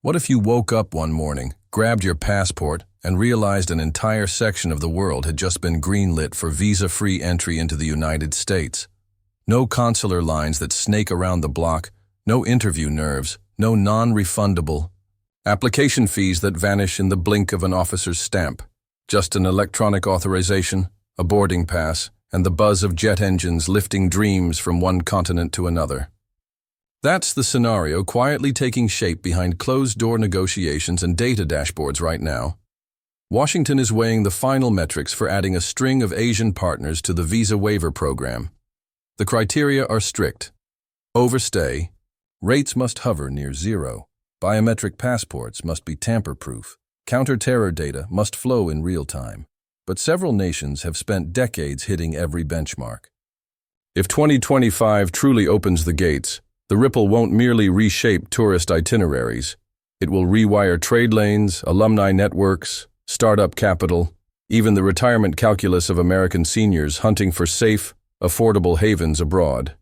What if you woke up one morning, grabbed your passport, and realized an entire section of the world had just been greenlit for visa-free entry into the United States? No consular lines that snake around the block, no interview nerves, no non-refundable application fees that vanish in the blink of an officer's stamp. Just an electronic authorization, a boarding pass, and the buzz of jet engines lifting dreams from one continent to another. That's the scenario quietly taking shape behind closed-door negotiations and data dashboards right now. Washington is weighing the final metrics for adding a string of Asian partners to the visa waiver program. The criteria are strict. Overstay, rates must hover near zero, biometric passports must be tamper-proof, counter-terror data must flow in real time. But several nations have spent decades hitting every benchmark. If 2025 truly opens the gates, the ripple won't merely reshape tourist itineraries. It will rewire trade lanes, alumni networks, startup capital, even the retirement calculus of American seniors hunting for safe, affordable havens abroad.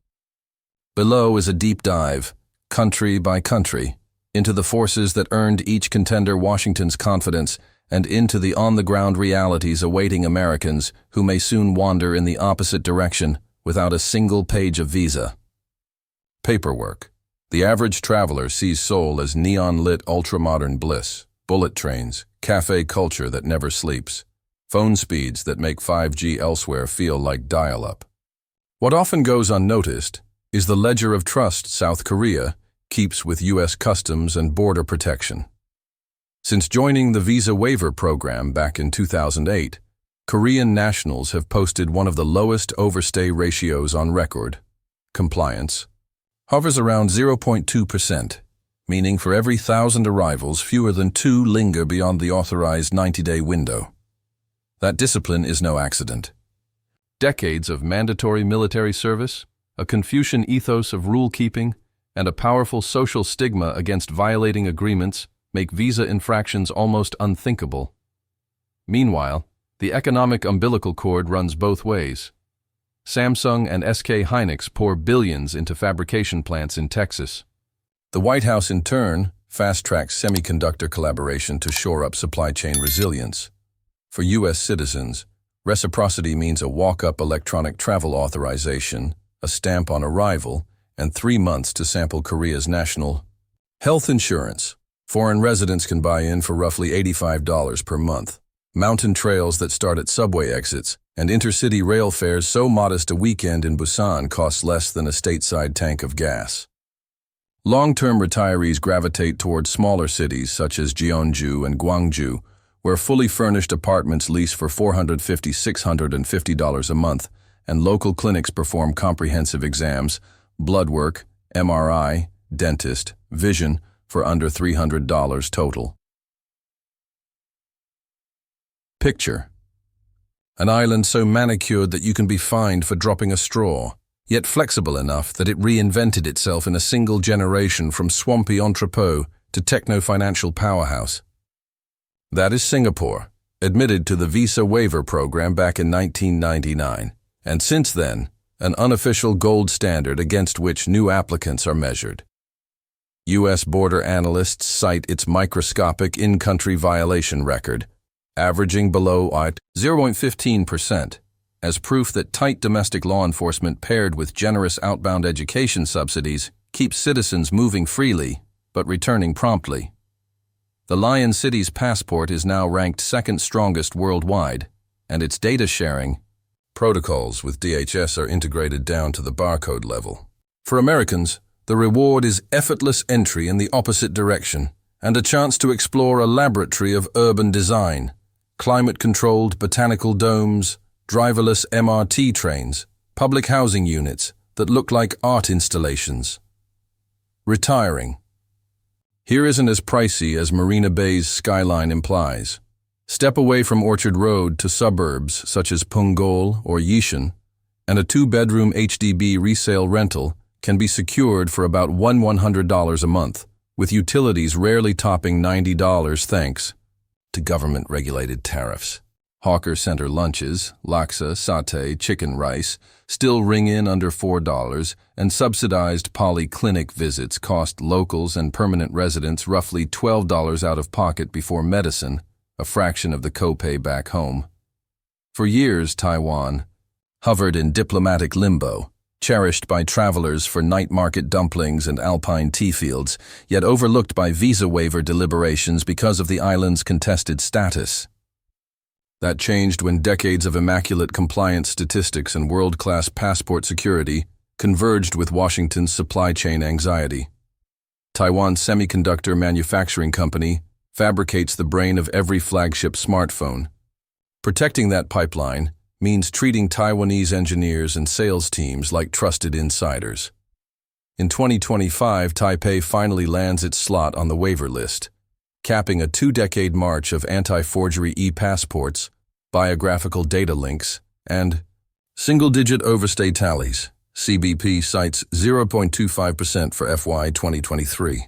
Below is a deep dive, country by country, into the forces that earned each contender Washington's confidence and into the on-the-ground realities awaiting Americans who may soon wander in the opposite direction without a single page of visa. Paperwork. The average traveler sees Seoul as neon-lit ultra-modern bliss, bullet trains, cafe culture that never sleeps, phone speeds that make 5G elsewhere feel like dial-up. What often goes unnoticed is the ledger of trust South Korea keeps with U.S. Customs and Border Protection. Since joining the visa waiver program back in 2008, Korean nationals have posted one of the lowest overstay ratios on record. Compliance hovers around 0.2%, meaning for every 1,000 arrivals, fewer than 2 linger beyond the authorized 90-day window. That discipline is no accident. Decades of mandatory military service, a Confucian ethos of rule-keeping, and a powerful social stigma against violating agreements make visa infractions almost unthinkable. Meanwhile, the economic umbilical cord runs both ways. Samsung and SK Hynix pour billions into fabrication plants in Texas. The White House, in turn, fast-tracks semiconductor collaboration to shore up supply chain resilience. For U.S. citizens, reciprocity means a walk-up electronic travel authorization, a stamp on arrival, and 3 months to sample Korea's national health insurance. Foreign residents can buy in for roughly $85 per month. Mountain trails that start at subway exits, and intercity rail fares so modest a weekend in Busan costs less than a stateside tank of gas. Long-term retirees gravitate towards smaller cities such as Jeonju and Gwangju, where fully furnished apartments lease for $450–650 a month, and local clinics perform comprehensive exams, blood work, MRI, dentist, vision, for under $300 total. Picture an island so manicured that you can be fined for dropping a straw, yet flexible enough that it reinvented itself in a single generation from swampy entrepot to techno-financial powerhouse. That is Singapore, admitted to the visa waiver program back in 1999, and since then, an unofficial gold standard against which new applicants are measured. U.S. border analysts cite its microscopic in-country violation record, averaging below 0.15%, as proof that tight domestic law enforcement paired with generous outbound education subsidies keeps citizens moving freely, but returning promptly. The Lion City's passport is now ranked second strongest worldwide, and its data sharing protocols with DHS are integrated down to the barcode level. For Americans, the reward is effortless entry in the opposite direction and a chance to explore a laboratory of urban design, climate-controlled botanical domes, driverless MRT trains, public housing units that look like art installations. Retiring. Here isn't as pricey as Marina Bay's skyline implies. Step away from Orchard Road to suburbs such as Punggol or Yishun, and a 2-bedroom HDB resale rental can be secured for about $100 a month, with utilities rarely topping $90 thanks to government-regulated tariffs. Hawker Center lunches, laksa, satay, chicken rice, still ring in under $4, and subsidized polyclinic visits cost locals and permanent residents roughly $12 out of pocket before medicine, a fraction of the copay back home. For years, Taiwan hovered in diplomatic limbo, cherished by travelers for night market dumplings and alpine tea fields, yet overlooked by visa waiver deliberations because of the island's contested status. That changed when decades of immaculate compliance statistics and world-class passport security converged with Washington's supply chain anxiety. Taiwan's semiconductor manufacturing company fabricates the brain of every flagship smartphone. Protecting that pipeline means treating Taiwanese engineers and sales teams like trusted insiders. In 2025, Taipei finally lands its slot on the waiver list, capping a 2-decade march of anti-forgery e-passports, biographical data links, and single-digit overstay tallies. CBP cites 0.25% for FY 2023.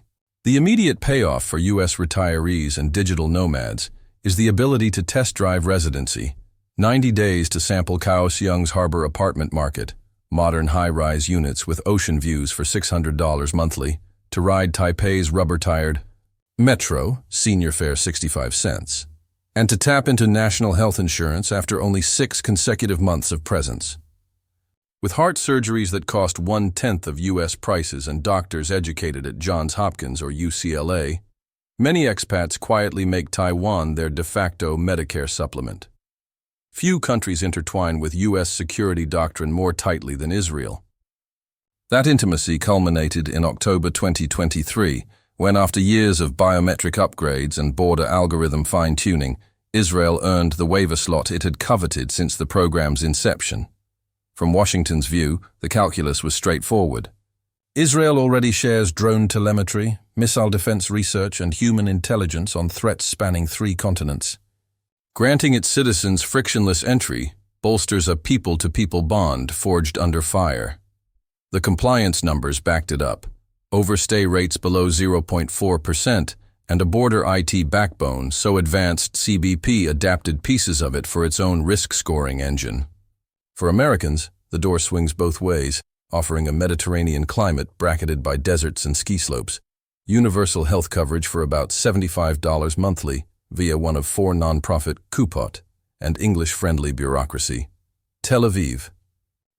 The immediate payoff for U.S. retirees and digital nomads is the ability to test drive residency, 90 days to sample Kaohsiung's harbor apartment market, modern high-rise units with ocean views for $600 monthly, to ride Taipei's rubber-tired Metro, senior fare 65 cents, and to tap into national health insurance after only 6 consecutive months of presence. With heart surgeries that cost 1/10 of U.S. prices and doctors educated at Johns Hopkins or UCLA, many expats quietly make Taiwan their de facto Medicare supplement. Few countries intertwine with U.S. security doctrine more tightly than Israel. That intimacy culminated in October 2023, when after years of biometric upgrades and border algorithm fine-tuning, Israel earned the waiver slot it had coveted since the program's inception. From Washington's view, the calculus was straightforward. Israel already shares drone telemetry, missile defense research, and human intelligence on threats spanning 3 continents. Granting its citizens frictionless entry bolsters a people-to-people bond forged under fire. The compliance numbers backed it up. Overstay rates below 0.4%, and a border IT backbone so advanced CBP adapted pieces of it for its own risk-scoring engine. For Americans, the door swings both ways, offering a Mediterranean climate bracketed by deserts and ski slopes, universal health coverage for about $75 monthly via one of 4 non-profit Coupot, and English-friendly bureaucracy. Tel Aviv.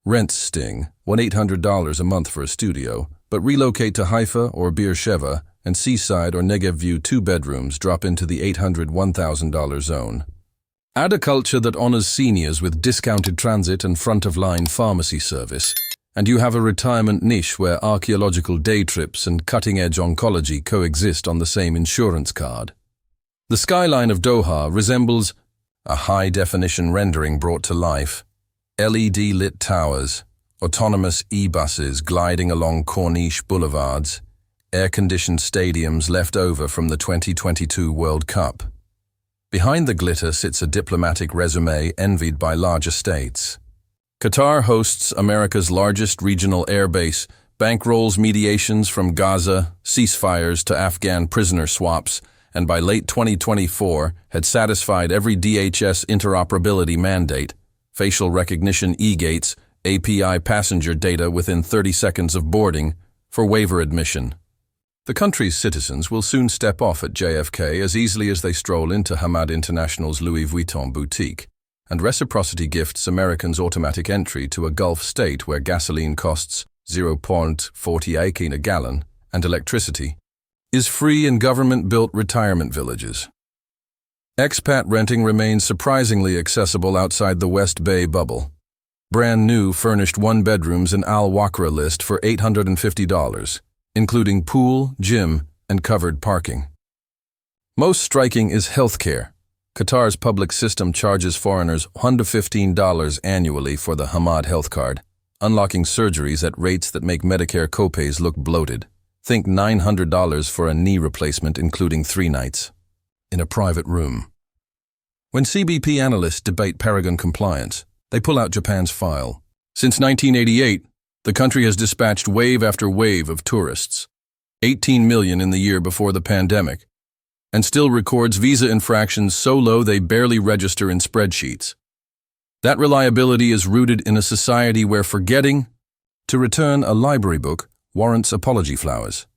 Rents sting, $1,800 a month for a studio, but relocate to Haifa or Beersheba, and Seaside or Negev View 2 bedrooms drop into the $800, $1,000 zone. Add a culture that honors seniors with discounted transit and front-of-line pharmacy service, and you have a retirement niche where archaeological day trips and cutting-edge oncology coexist on the same insurance card. The skyline of Doha resembles a high-definition rendering brought to life. LED-lit towers, autonomous e-buses gliding along Corniche boulevards, air-conditioned stadiums left over from the 2022 World Cup. Behind the glitter sits a diplomatic resume envied by larger states. Qatar hosts America's largest regional airbase, bankrolls mediations from Gaza, ceasefires to Afghan prisoner swaps, and by late 2024 had satisfied every DHS interoperability mandate, facial recognition e-gates, API passenger data within 30 seconds of boarding, for waiver admission. The country's citizens will soon step off at JFK as easily as they stroll into Hamad International's Louis Vuitton boutique, and reciprocity gifts Americans automatic entry to a Gulf state where gasoline costs 0.48 a gallon and electricity is free in government-built retirement villages. Expat renting remains surprisingly accessible outside the West Bay bubble. Brand new furnished 1-bedrooms in Al Wakra list for $850, including pool, gym, and covered parking. Most striking is healthcare. Qatar's public system charges foreigners $115 annually for the Hamad Health Card, unlocking surgeries at rates that make Medicare copays look bloated. Think $900 for a knee replacement including 3 nights in a private room. When CBP analysts debate Paragon compliance, they pull out Japan's file. Since 1988, the country has dispatched wave after wave of tourists, 18 million in the year before the pandemic. and still records visa infractions so low they barely register in spreadsheets. That reliability is rooted in a society where forgetting to return a library book warrants apology flowers.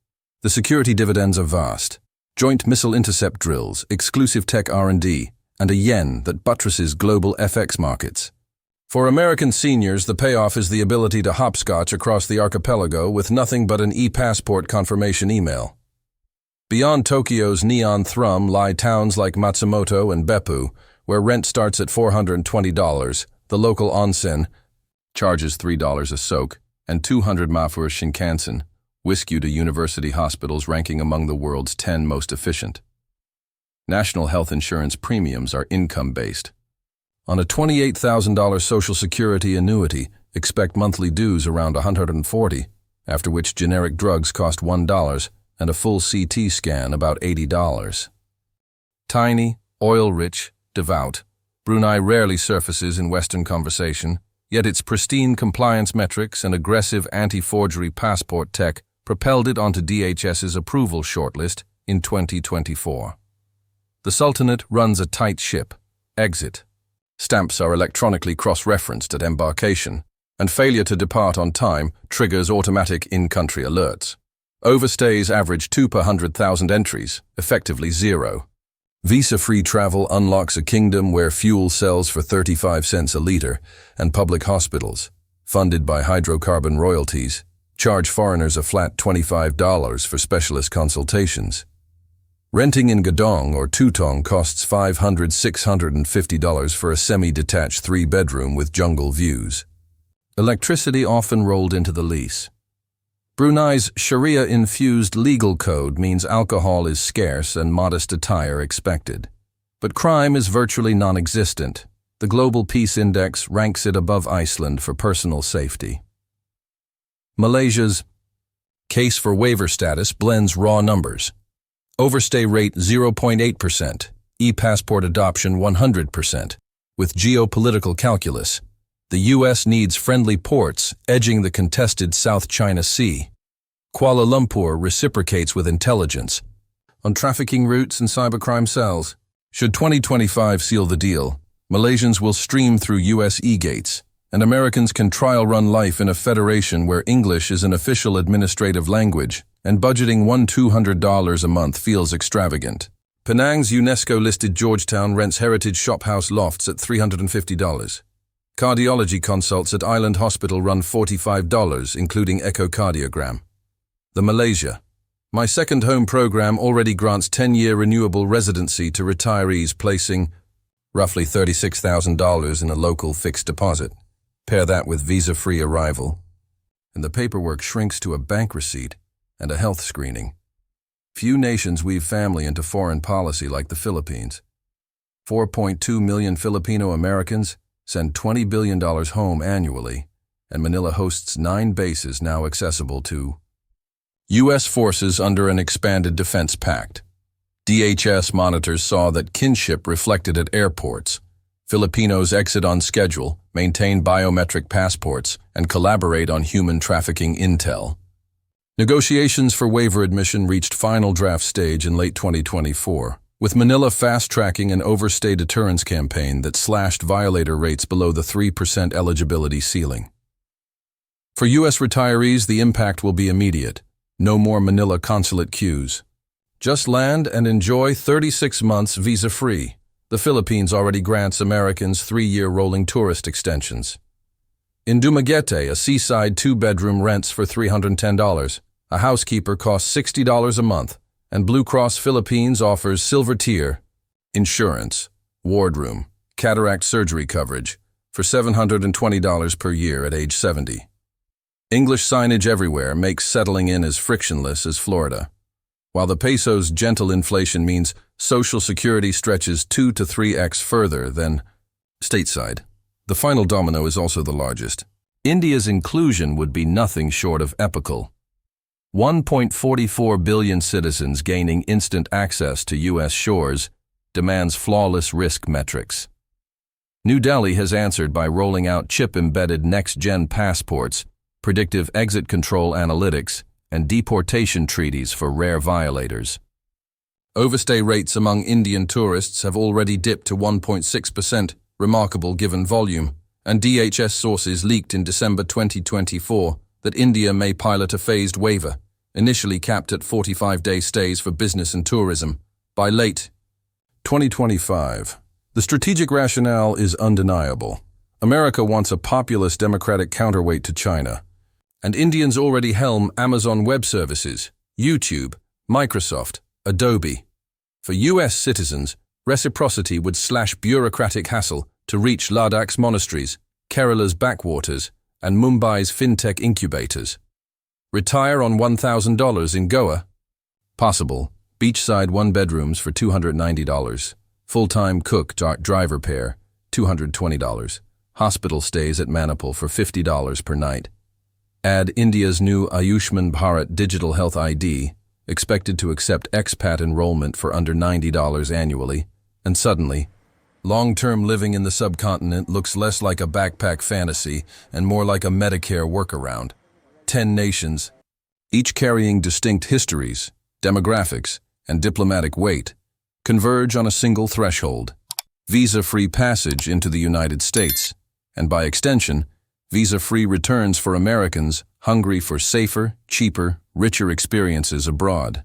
The security dividends are vast. Joint missile intercept drills, exclusive tech R&D, and a yen that buttresses global FX markets. For American seniors, the payoff is the ability to hopscotch across the archipelago with nothing but an e-passport confirmation email. Beyond Tokyo's neon thrum lie towns like Matsumoto and Beppu, where rent starts at $420, the local onsen charges $3 a soak, and 200 ma for a Shinkansen, whisk you to university hospitals ranking among the world's 10 most efficient. National health insurance premiums are income-based. On a $28,000 Social Security annuity, expect monthly dues around $140, after which generic drugs cost $1 and a full CT scan about $80. Tiny, oil-rich, devout, Brunei rarely surfaces in Western conversation, yet its pristine compliance metrics and aggressive anti-forgery passport tech propelled it onto DHS's approval shortlist in 2024. The Sultanate runs a tight ship. Exit. Stamps are electronically cross-referenced at embarkation, and failure to depart on time triggers automatic in-country alerts. Overstays average 2 per 100,000 entries, effectively 0. Visa-free travel unlocks a kingdom where fuel sells for 35 cents a liter, and public hospitals, funded by hydrocarbon royalties, charge foreigners a flat $25 for specialist consultations. Renting in Gadong or Tutong costs $500–650 for a semi-detached 3-bedroom with jungle views. Electricity often rolled into the lease. Brunei's Sharia-infused legal code means alcohol is scarce and modest attire expected. But crime is virtually non-existent. The Global Peace Index ranks it above Iceland for personal safety. Malaysia's case for waiver status blends raw numbers. Overstay rate 0.8%, e-passport adoption 100%. With geopolitical calculus, the U.S. needs friendly ports edging the contested South China Sea. Kuala Lumpur reciprocates with intelligence on trafficking routes and cybercrime cells. Should 2025 seal the deal, Malaysians will stream through U.S. e-gates, and Americans can trial-run life in a federation where English is an official administrative language, and budgeting $200 a month feels extravagant. Penang's UNESCO-listed Georgetown rents heritage shophouse lofts at $350. Cardiology consults at Island Hospital run $45, including echocardiogram. The Malaysia. My second home program already grants 10-year renewable residency to retirees placing roughly $36,000 in a local fixed deposit. Pair that with visa-free arrival, and the paperwork shrinks to a bank receipt and a health screening. Few nations weave family into foreign policy like the Philippines. 4.2 million Filipino Americans send $20 billion home annually, and Manila hosts 9 bases now accessible to U.S. forces under an expanded defense pact. DHS monitors saw that kinship reflected at airports. Filipinos exit on schedule, maintain biometric passports, and collaborate on human trafficking intel. Negotiations for waiver admission reached final draft stage in late 2024, with Manila fast-tracking an overstay deterrence campaign that slashed violator rates below the 3% eligibility ceiling. For U.S. retirees, the impact will be immediate. No more Manila consulate queues. Just land and enjoy 36 months visa-free. The Philippines already grants Americans 3-year rolling tourist extensions. In Dumaguete, a seaside 2-bedroom rents for $310. A housekeeper costs $60 a month, and Blue Cross Philippines offers silver tier insurance, wardroom, cataract surgery coverage for $720 per year at age 70. English signage everywhere makes settling in as frictionless as Florida. While the peso's gentle inflation means Social Security stretches 2 to 3x further than stateside. The final domino is also the largest. India's inclusion would be nothing short of epical. 1.44 billion citizens gaining instant access to U.S. shores demands flawless risk metrics. New Delhi has answered by rolling out chip-embedded next-gen passports, predictive exit control analytics, and deportation treaties for rare violators. Overstay rates among Indian tourists have already dipped to 1.6%, remarkable given volume, and DHS sources leaked in December 2024 that India may pilot a phased waiver, initially capped at 45-day stays for business and tourism, by late 2025. The strategic rationale is undeniable. America wants a populous democratic counterweight to China, and Indians already helm Amazon Web Services, YouTube, Microsoft, Adobe. For U.S. citizens, reciprocity would slash bureaucratic hassle to reach Ladakh's monasteries, Kerala's backwaters, and Mumbai's fintech incubators. Retire on $1,000 in Goa? Possible. Beachside one-bedrooms for $290. Full-time cook, driver pair, $220. Hospital stays at Manipal for $50 per night. Add India's new Ayushman Bharat Digital Health ID, expected to accept expat enrollment for under $90 annually, and suddenly, long-term living in the subcontinent looks less like a backpack fantasy and more like a Medicare workaround. 10 nations, each carrying distinct histories, demographics, and diplomatic weight, converge on a single threshold: visa-free passage into the United States, and by extension, visa-free returns for Americans hungry for safer, cheaper, richer experiences abroad.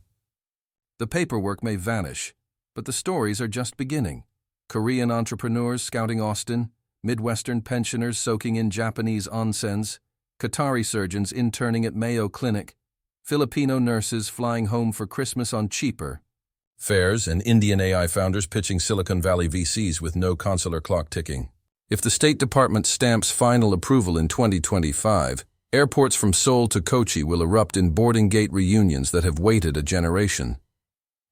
The paperwork may vanish, but the stories are just beginning. Korean entrepreneurs scouting Austin, Midwestern pensioners soaking in Japanese onsens, Qatari surgeons interning at Mayo Clinic, Filipino nurses flying home for Christmas on cheaper fares, and Indian AI founders pitching Silicon Valley VCs with no consular clock ticking. If the State Department stamps final approval in 2025, airports from Seoul to Kochi will erupt in boarding gate reunions that have waited a generation.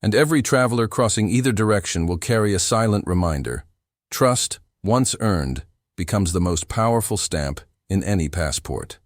And every traveler crossing either direction will carry a silent reminder: trust, once earned, becomes the most powerful stamp in any passport.